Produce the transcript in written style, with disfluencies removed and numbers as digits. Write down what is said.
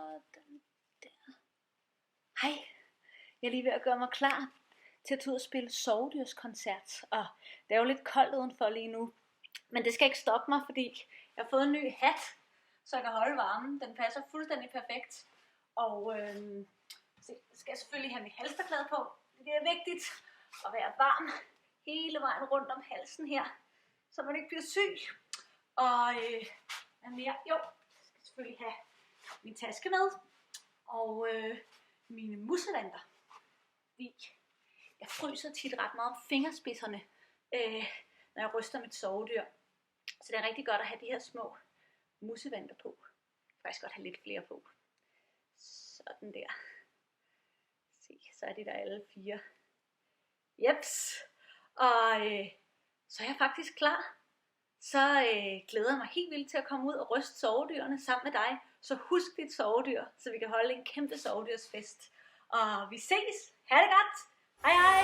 Sådan der. Hej, jeg er lige ved at gøre mig klar til at tage ud og spille sovedyrskoncert. Og det er jo lidt koldt udenfor lige nu. Men det skal ikke stoppe mig, fordi jeg har fået en ny hat, så jeg kan holde varmen. Den passer fuldstændig perfekt. Og så skal jeg selvfølgelig have mit halsterklæde på. Det er vigtigt at være varm hele vejen rundt om halsen her, så man ikke bliver syg. Og hvad mere? Jo, jeg skal selvfølgelig have min taske med. Og mine mussevanter. Jeg fryser tit ret meget om fingerspidserne, når jeg ryster mit sovedyr. Så det er rigtig godt at have de her små mussevanter på. Jeg kan faktisk godt have lidt flere på. Sådan der. Se, så er de der alle 4. Jeps. Og så er jeg faktisk klar. Så glæder jeg mig helt vildt til at komme ud og ryste sovedyrene sammen med dig. Så husk dit sovedyr, så vi kan holde en kæmpe sovedyrsfest. Og vi ses. Ha' det godt. Hej hej.